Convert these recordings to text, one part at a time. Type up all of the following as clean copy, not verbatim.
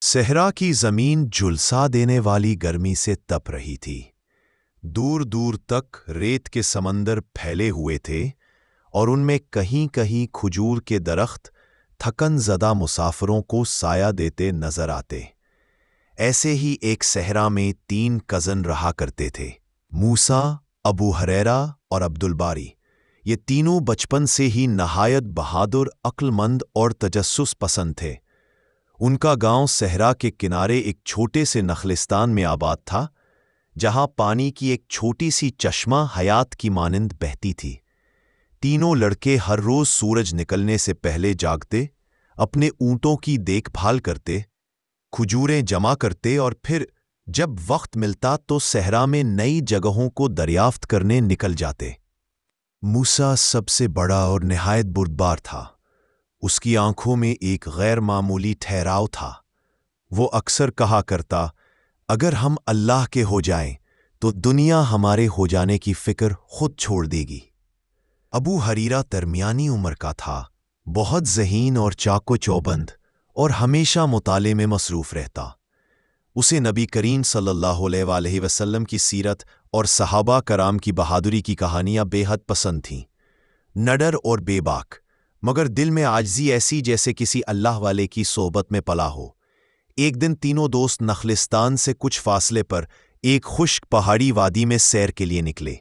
صحرا کی زمین جھلسا دینے والی گرمی سے تپ رہی تھی۔ دور دور تک ریت کے سمندر پھیلے ہوئے تھے اور ان میں کہیں کہیں کھجور کے درخت تھکن زدہ مسافروں کو سایہ دیتے نظر آتے۔ ایسے ہی ایک صحرا میں 3 کزن رہا کرتے تھے، موسیٰ، ابو ہریرہ اور عبدالباری۔ یہ تینوں بچپن سے ہی نہایت بہادر، عقل مند اور تجسس پسند تھے۔ ان کا گاؤں صحرا کے کنارے ایک چھوٹے سے نخلستان میں آباد تھا، جہاں پانی کی ایک چھوٹی سی چشمہ حیات کی مانند بہتی تھی۔ تینوں لڑکے ہر روز سورج نکلنے سے پہلے جاگتے، اپنے اونٹوں کی دیکھ بھال کرتے، کھجوریں جمع کرتے اور پھر جب وقت ملتا تو صحرا میں نئی جگہوں کو دریافت کرنے نکل جاتے۔ موسیٰ سب سے بڑا اور نہایت بردبار تھا۔ اس کی آنکھوں میں ایک غیر معمولی ٹھہراؤ تھا۔ وہ اکثر کہا کرتا، اگر ہم اللہ کے ہو جائیں تو دنیا ہمارے ہو جانے کی فکر خود چھوڑ دے گی۔ ابو ہریرہ درمیانی عمر کا تھا، بہت ذہین اور چاق و چوبند، اور ہمیشہ مطالعے میں مصروف رہتا۔ اسے نبی کریم صلی اللہ علیہ وآلہ وسلم کی سیرت اور صحابہ کرام کی بہادری کی کہانیاں بے حد پسند تھیں۔ نڈر اور بے باک، مگر دل میں عاجزی ایسی جیسے کسی اللہ والے کی صحبت میں پلا ہو۔ ایک دن تینوں دوست نخلستان سے کچھ فاصلے پر ایک خشک پہاڑی وادی میں سیر کے لیے نکلے۔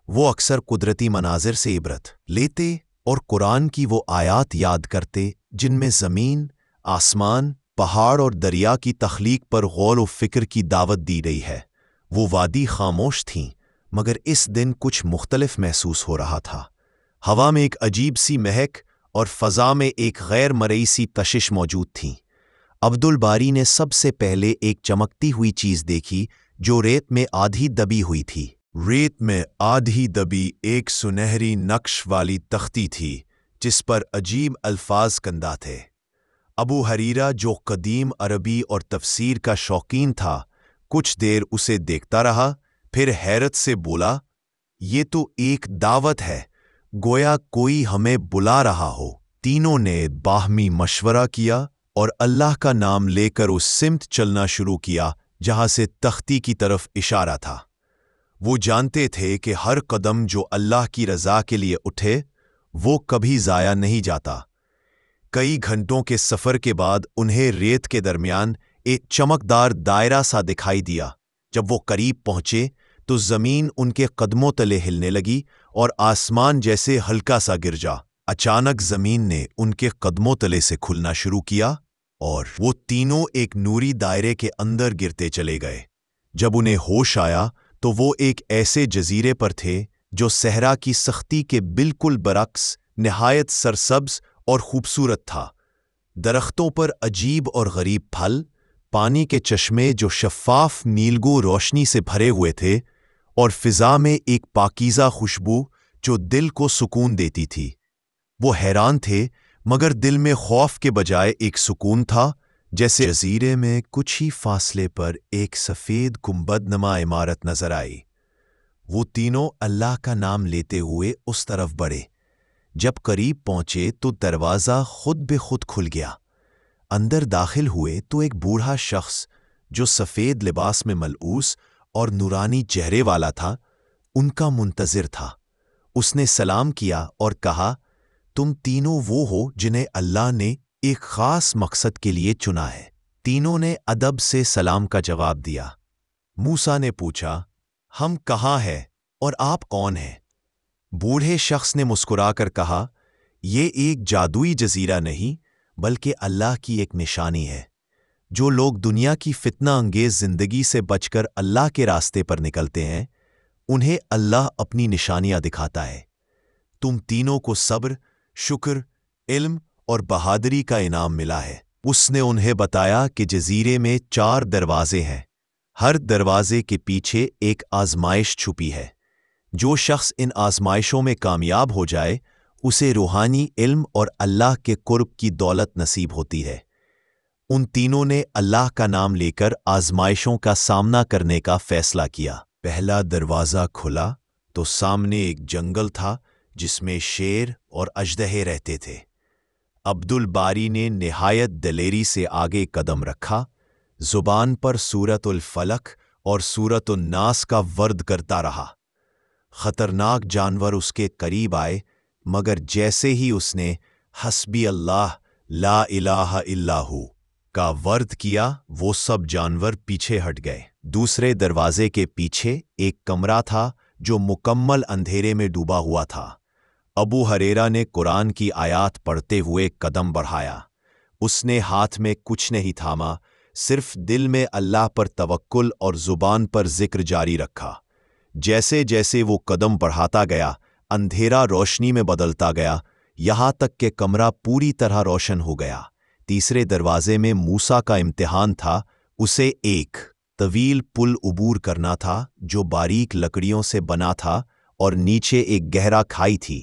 وہ اکثر قدرتی مناظر سے عبرت لیتے اور قرآن کی وہ آیات یاد کرتے جن میں زمین، آسمان، پہاڑ اور دریا کی تخلیق پر غور و فکر کی دعوت دی گئی ہے۔ وہ وادی خاموش تھیں، مگر اس دن کچھ مختلف محسوس ہو رہا تھا۔ ہوا میں ایک عجیب سی مہک اور فضا میں ایک غیر مرئی سی کشش موجود تھی۔ عبدالباری نے سب سے پہلے ایک چمکتی ہوئی چیز دیکھی جو ریت میں آدھی دبی ہوئی تھی۔ ریت میں آدھی دبی ایک سنہری نقش والی تختی تھی جس پر عجیب الفاظ کندہ تھے۔ ابو ہریرہ جو قدیم عربی اور تفسیر کا شوقین تھا، کچھ دیر اسے دیکھتا رہا، پھر حیرت سے بولا، یہ تو ایک دعوت ہے، گویا کوئی ہمیں بلا رہا ہو۔ تینوں نے باہمی مشورہ کیا اور اللہ کا نام لے کر اس سمت چلنا شروع کیا جہاں سے تختی کی طرف اشارہ تھا۔ وہ جانتے تھے کہ ہر قدم جو اللہ کی رضا کے لیے اٹھے وہ کبھی ضائع نہیں جاتا۔ کئی گھنٹوں کے سفر کے بعد انہیں ریت کے درمیان ایک چمکدار دائرہ سا دکھائی دیا۔ جب وہ قریب پہنچے تو زمین ان کے قدموں تلے ہلنے لگی اور آسمان جیسے ہلکا سا گر جا۔ اچانک زمین نے ان کے قدموں تلے سے کھلنا شروع کیا اور وہ تینوں ایک نوری دائرے کے اندر گرتے چلے گئے۔ جب انہیں ہوش آیا تو وہ ایک ایسے جزیرے پر تھے جو صحرا کی سختی کے بالکل برعکس نہایت سرسبز اور خوبصورت تھا۔ درختوں پر عجیب اور غریب پھل، پانی کے چشمے جو شفاف نیلگو روشنی سے بھرے ہوئے تھے، اور فضا میں ایک پاکیزہ خوشبو جو دل کو سکون دیتی تھی۔ وہ حیران تھے، مگر دل میں خوف کے بجائے ایک سکون تھا، جیسے جزیرے میں کچھ ہی فاصلے پر ایک سفید گنبد نما عمارت نظر آئی۔ وہ تینوں اللہ کا نام لیتے ہوئے اس طرف بڑھے۔ جب قریب پہنچے تو دروازہ خود بے خود کھل گیا۔ اندر داخل ہوئے تو ایک بوڑھا شخص جو سفید لباس میں ملبوس اور نورانی چہرے والا تھا، ان کا منتظر تھا۔ اس نے سلام کیا اور کہا، تم تینوں وہ ہو جنہیں اللہ نے ایک خاص مقصد کے لیے چنا ہے۔ تینوں نے ادب سے سلام کا جواب دیا۔ موسیٰ نے پوچھا، ہم کہاں ہیں اور آپ کون ہیں؟ بوڑھے شخص نے مسکرا کر کہا، یہ ایک جادوئی جزیرہ نہیں بلکہ اللہ کی ایک نشانی ہے۔ جو لوگ دنیا کی فتنہ انگیز زندگی سے بچ کر اللہ کے راستے پر نکلتے ہیں، انہیں اللہ اپنی نشانیاں دکھاتا ہے۔ تم تینوں کو صبر، شکر، علم اور بہادری کا انعام ملا ہے۔ اس نے انہیں بتایا کہ جزیرے میں 4 دروازے ہیں۔ ہر دروازے کے پیچھے ایک آزمائش چھپی ہے۔ جو شخص ان آزمائشوں میں کامیاب ہو جائے، اسے روحانی علم اور اللہ کے قرب کی دولت نصیب ہوتی ہے۔ ان تینوں نے اللہ کا نام لے کر آزمائشوں کا سامنا کرنے کا فیصلہ کیا۔ پہلا دروازہ کھلا تو سامنے ایک جنگل تھا جس میں شیر اور اژدہے رہتے تھے۔ عبدالباری نے نہایت دلیری سے آگے قدم رکھا، زبان پر سورۃ الفلق اور سورۃ الناس کا ورد کرتا رہا۔ خطرناک جانور اس کے قریب آئے، مگر جیسے ہی اس نے حسبی اللہ لا الہ الا ہو کا ورد کیا، وہ سب جانور پیچھے ہٹ گئے۔ دوسرے دروازے کے پیچھے ایک کمرہ تھا جو مکمل اندھیرے میں ڈوبا ہوا تھا۔ ابو ہریرہ نے قرآن کی آیات پڑھتے ہوئے قدم بڑھایا۔ اس نے ہاتھ میں کچھ نہیں تھاما، صرف دل میں اللہ پر توکل اور زبان پر ذکر جاری رکھا۔ جیسے جیسے وہ قدم بڑھاتا گیا، اندھیرا روشنی میں بدلتا گیا، یہاں تک کہ کمرہ پوری طرح روشن ہو گیا۔ تیسرے دروازے میں موسیٰ کا امتحان تھا۔ اسے ایک طویل پل عبور کرنا تھا جو باریک لکڑیوں سے بنا تھا اور نیچے ایک گہرا کھائی تھی۔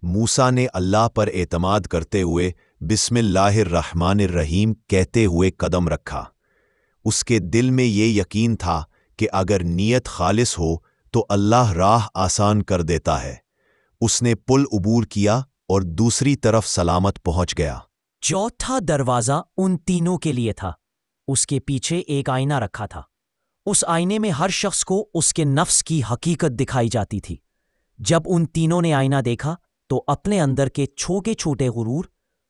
موسیٰ نے اللہ پر اعتماد کرتے ہوئے بسم اللہ الرحمن الرحیم کہتے ہوئے قدم رکھا۔ اس کے دل میں یہ یقین تھا کہ اگر نیت خالص ہو تو اللہ راہ آسان کر دیتا ہے۔ اس نے پل عبور کیا اور دوسری طرف سلامت پہنچ گیا۔ چوتھا دروازہ ان تینوں کے لیے تھا۔ اس کے پیچھے ایک آئینہ رکھا تھا۔ اس آئینے میں ہر شخص کو اس کے نفس کی حقیقت دکھائی جاتی تھی۔ جب ان تینوں نے آئینہ دیکھا تو اپنے اندر کے چھوٹے چھوٹے غرور،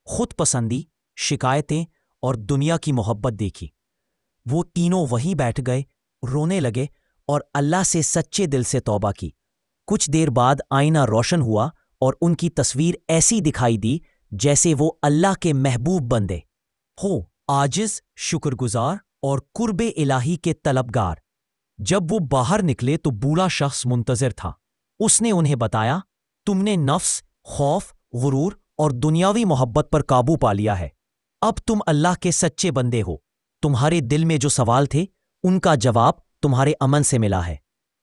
خود پسندی، شکایتیں اور دنیا کی محبت دیکھی۔ وہ تینوں وہیں بیٹھ گئے، رونے لگے اور اللہ سے سچے دل سے توبہ کی۔ کچھ دیر بعد آئینہ روشن ہوا اور ان کی تصویر ایسی دکھائی دی جیسے وہ اللہ کے محبوب بندے ہو، عاجز، شکر گزار اور قرب الہی کے طلبگار۔ جب وہ باہر نکلے تو بوڑھا شخص منتظر تھا۔ اس نے انہیں بتایا، تم نے نفس، خوف، غرور اور دنیاوی محبت پر قابو پا لیا ہے۔ اب تم اللہ کے سچے بندے ہو۔ تمہارے دل میں جو سوال تھے ان کا جواب تمہارے امن سے ملا ہے۔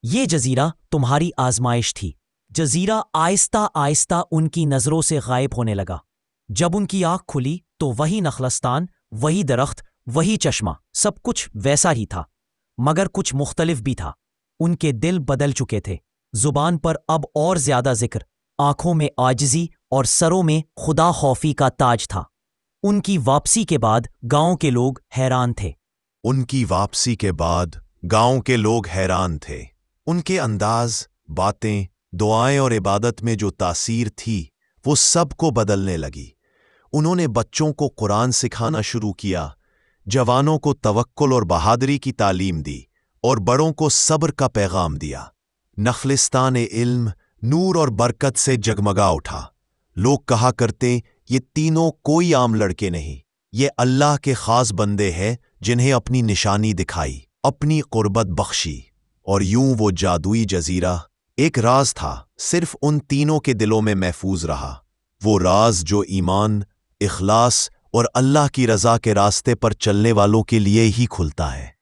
یہ جزیرہ تمہاری آزمائش تھی۔ جزیرہ آہستہ آہستہ ان کی نظروں سے غائب ہونے لگا۔ جب ان کی آنکھ کھلی تو وہی نخلستان، وہی درخت، وہی چشمہ، سب کچھ ویسا ہی تھا، مگر کچھ مختلف بھی تھا۔ ان کے دل بدل چکے تھے۔ زبان پر اب اور زیادہ ذکر، آنکھوں میں عاجزی اور سروں میں خدا خوفی کا تاج تھا۔ ان کی واپسی کے بعد گاؤں کے لوگ حیران تھے۔ ان کے انداز، باتیں، دعائیں اور عبادت میں جو تاثیر تھی وہ سب کو بدلنے لگی۔ انہوں نے بچوں کو قرآن سکھانا شروع کیا، جوانوں کو توکل اور بہادری کی تعلیم دی اور بڑوں کو صبر کا پیغام دیا۔ نخلستان علم، نور اور برکت سے جگمگا اٹھا۔ لوگ کہا کرتے، یہ تینوں کوئی عام لڑکے نہیں، یہ اللہ کے خاص بندے ہیں جنہیں اپنی نشانی دکھائی، اپنی قربت بخشی۔ اور یوں وہ جادوئی جزیرہ ایک راز تھا، صرف ان تینوں کے دلوں میں محفوظ رہا۔ وہ راز جو ایمان، اخلاص اور اللہ کی رضا کے راستے پر چلنے والوں کے لیے ہی کھلتا ہے۔